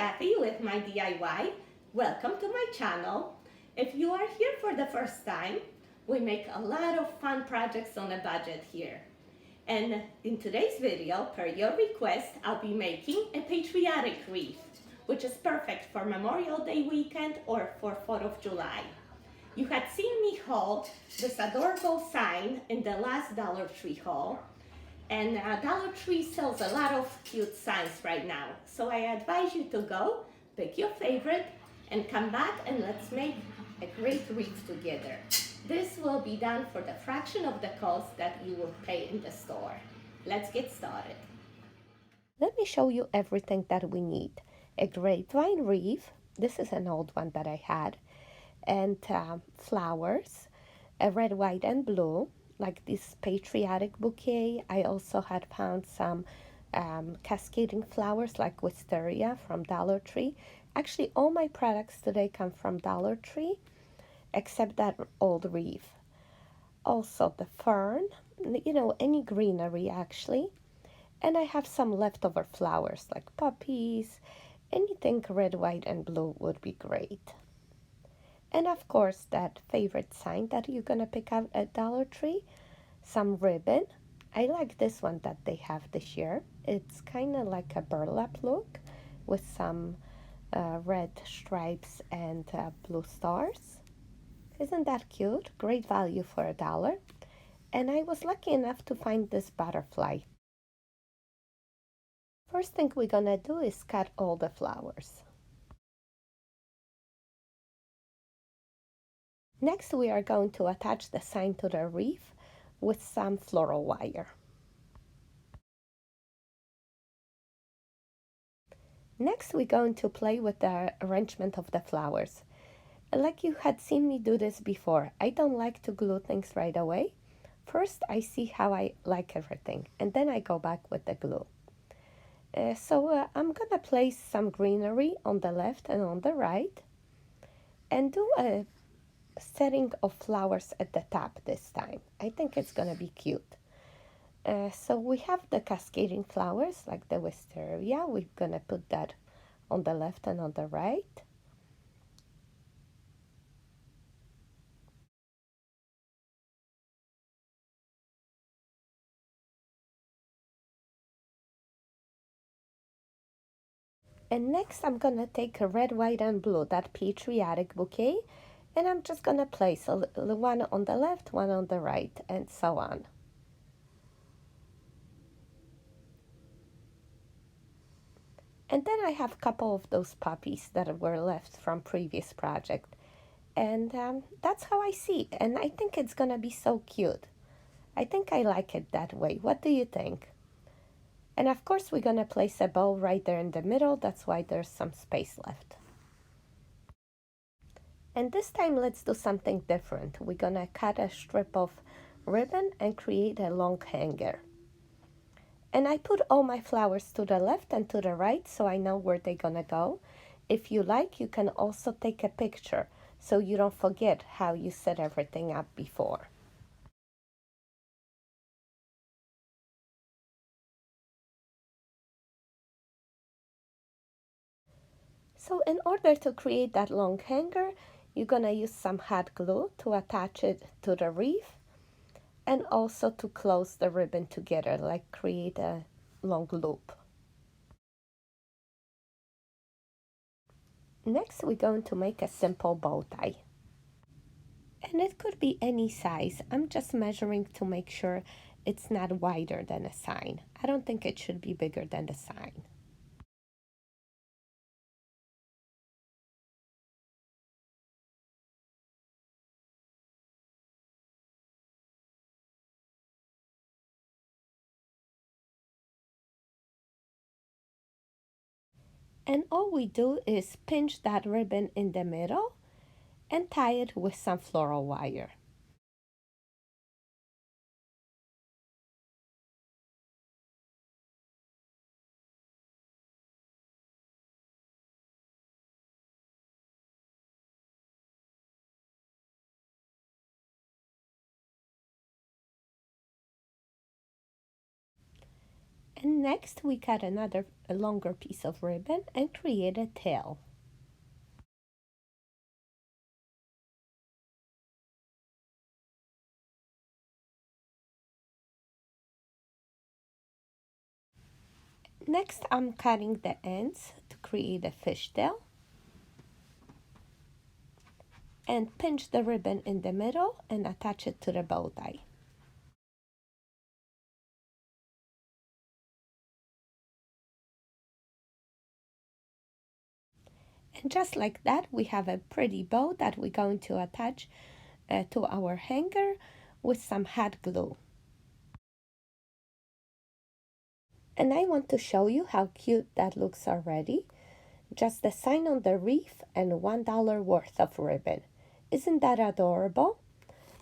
Kathy with my DIY. Welcome to my channel. If you are here for the first time, we make a lot of fun projects on a budget here. And in today's video, per your request, I'll be making a patriotic wreath, which is perfect for Memorial Day weekend or for 4th of July. You had seen me haul this adorable sign in the last Dollar Tree haul. And Dollar Tree sells a lot of cute signs right now. So I advise you to go, pick your favorite, and come back and let's make a great wreath together. This will be done for the fraction of the cost that you will pay in the store. Let's get started. Let me show you everything that we need. A grapevine wreath, this is an old one that I had, and flowers, a red, white, and blue, like this patriotic bouquet. I also had found some cascading flowers like wisteria from Dollar Tree. Actually, all my products today come from Dollar Tree, except that old wreath. Also the fern, any greenery actually. And I have some leftover flowers like poppies. Anything red, white, and blue would be great. And of course, that favorite sign that you're gonna pick out at Dollar Tree, some ribbon. I like this one that they have this year. It's kind of like a burlap look with some red stripes and blue stars. Isn't that cute? Great value for $1. And I was lucky enough to find this butterfly. First thing we're gonna do is cut all the flowers. Next, we are going to attach the sign to the wreath with some floral wire. Next, we're going to play with the arrangement of the flowers. Like you had seen me do this before, I don't like to glue things right away. First, I see how I like everything, and then I go back with the glue. I'm gonna place some greenery on the left and on the right, and do a setting of flowers at the top this time. I think it's gonna be cute. So we have the cascading flowers like the wisteria. We're gonna put that on the left and on the right. And next I'm gonna take a red, white, and blue, that patriotic bouquet, and I'm just gonna place one on the left, one on the right, and so on. And then I have a couple of those poppies that were left from previous project. And that's how I see it. And I think it's gonna be so cute. I think I like it that way. What do you think? And of course we're gonna place a bow right there in the middle. That's why there's some space left. And this time let's do something different. We're gonna cut a strip of ribbon and create a long hanger. And I put all my flowers to the left and to the right so I know where they're gonna go. If you like, you can also take a picture so you don't forget how you set everything up before. So in order to create that long hanger, you're gonna use some hot glue to attach it to the wreath and also to close the ribbon together, like create a long loop. Next, we're going to make a simple bow tie. And it could be any size. I'm just measuring to make sure it's not wider than a sign. I don't think it should be bigger than the sign. And all we do is pinch that ribbon in the middle and tie it with some floral wire. And next we cut another longer piece of ribbon and create a tail. Next I'm cutting the ends to create a fishtail and pinch the ribbon in the middle and attach it to the bow tie. And just like that, we have a pretty bow that we're going to attach to our hanger with some hot glue. And I want to show you how cute that looks already. Just the sign on the wreath and $1 worth of ribbon. Isn't that adorable?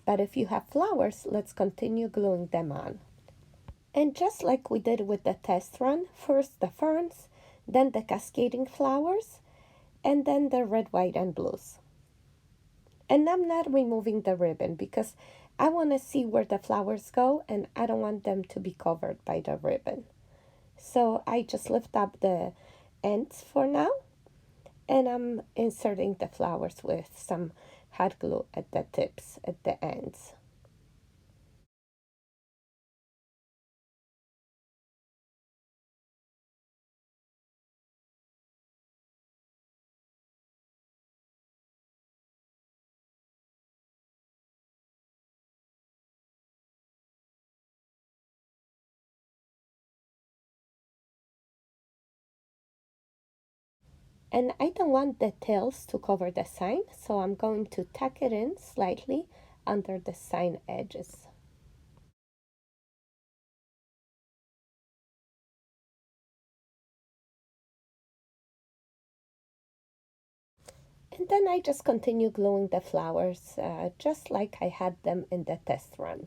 But if you have flowers, let's continue gluing them on. And just like we did with the test run, first the ferns, then the cascading flowers, and then the red, white, and blues. And I'm not removing the ribbon because I want to see where the flowers go and I don't want them to be covered by the ribbon. So I just lift up the ends for now and I'm inserting the flowers with some hot glue at the tips, at the ends. And I don't want the tails to cover the sign, so I'm going to tuck it in slightly under the sign edges. And then I just continue gluing the flowers just like I had them in the test run.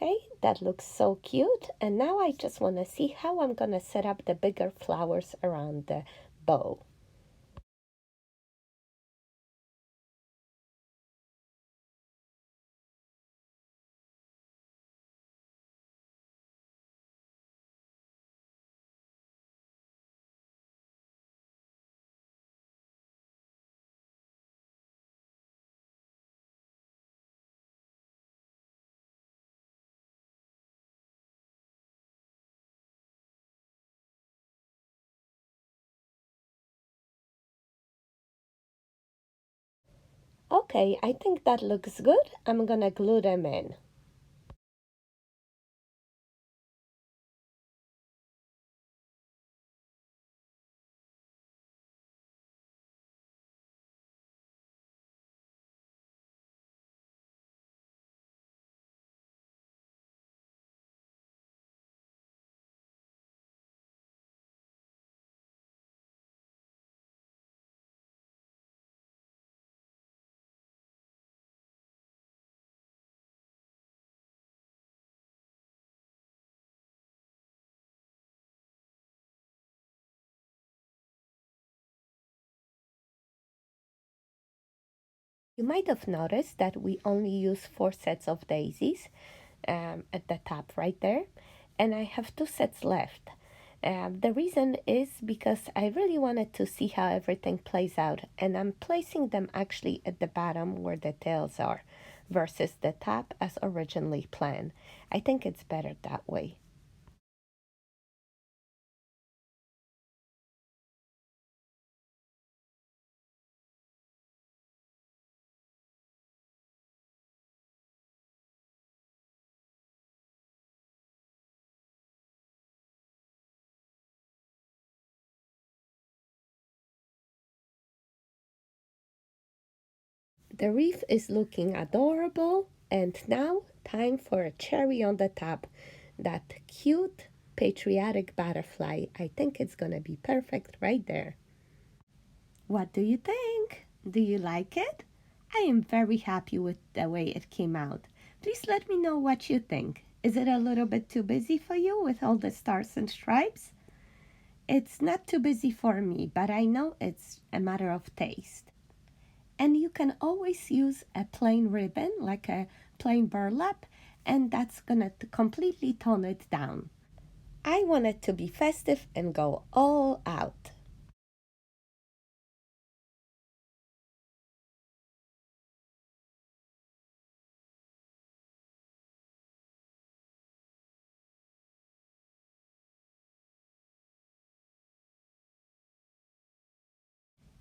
Okay, that looks so cute. And now I just want to see how I'm going to set up the bigger flowers around the bow. Okay, I think that looks good. I'm going to glue them in. You might have noticed that we only use 4 sets of daisies at the top right there, and I have 2 sets left. The reason is because I really wanted to see how everything plays out, and I'm placing them actually at the bottom where the tails are versus the top as originally planned. I think it's better that way. The wreath is looking adorable, and now time for a cherry on the top. That cute patriotic butterfly. I think it's gonna be perfect right there. What do you think? Do you like it? I am very happy with the way it came out. Please let me know what you think. Is it a little bit too busy for you with all the stars and stripes? It's not too busy for me, but I know it's a matter of taste. And you can always use a plain ribbon, like a plain burlap, and that's gonna completely tone it down. I want it to be festive and go all out.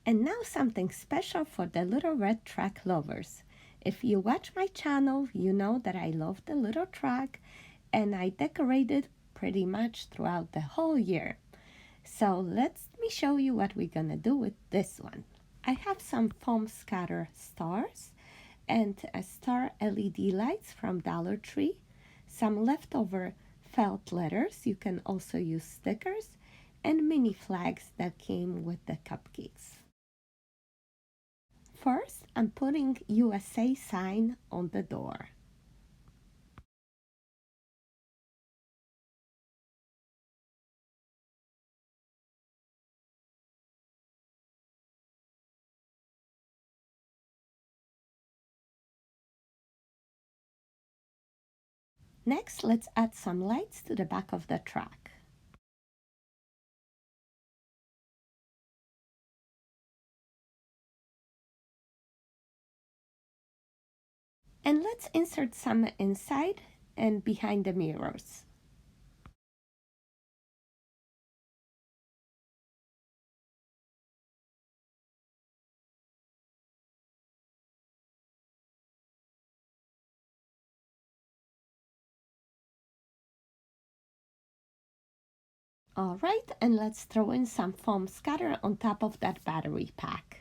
And now something special for the little red track lovers. If you watch my channel, you know that I love the little track and I decorate it pretty much throughout the whole year. So let me show you what we're gonna do with this one. I have some foam scatter stars and a star LED lights from Dollar Tree, some leftover felt letters, you can also use stickers, and mini flags that came with the cupcakes. First, I'm putting USA sign on the door. Next, let's add some lights to the back of the truck. And let's insert some inside and behind the mirrors. All right, and let's throw in some foam scatter on top of that battery pack.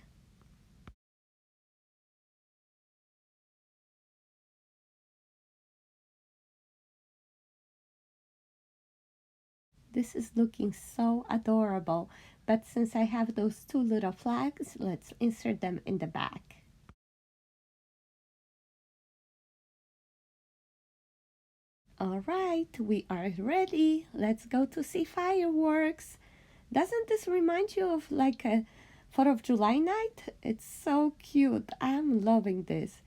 This is looking so adorable, but since I have those two little flags, let's insert them in the back. All right, we are ready. Let's go to see fireworks. Doesn't this remind you of like a 4th of July night? It's so cute. I'm loving this.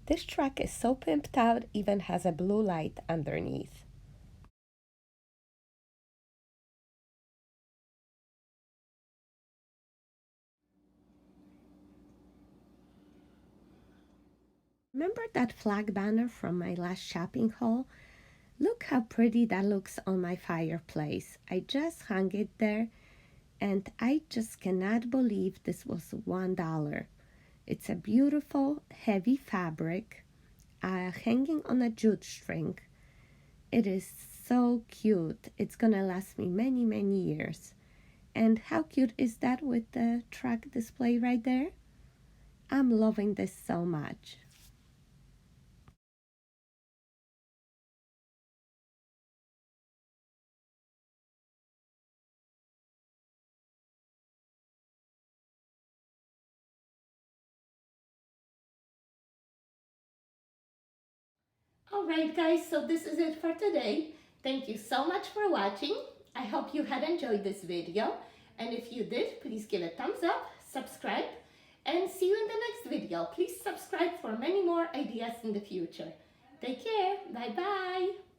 This truck is so pimped out, even has a blue light underneath. Remember that flag banner from my last shopping haul? Look how pretty that looks on my fireplace. I just hung it there and I just cannot believe this was $1. It's a beautiful, heavy fabric hanging on a jute string. It is so cute. It's gonna last me many, many years. And how cute is that with the truck display right there? I'm loving this so much. Alright guys, so this is it for today. Thank you so much for watching. I hope you had enjoyed this video. And if you did, please give it a thumbs up, subscribe, and see you in the next video. Please subscribe for many more ideas in the future. Take care. Bye bye.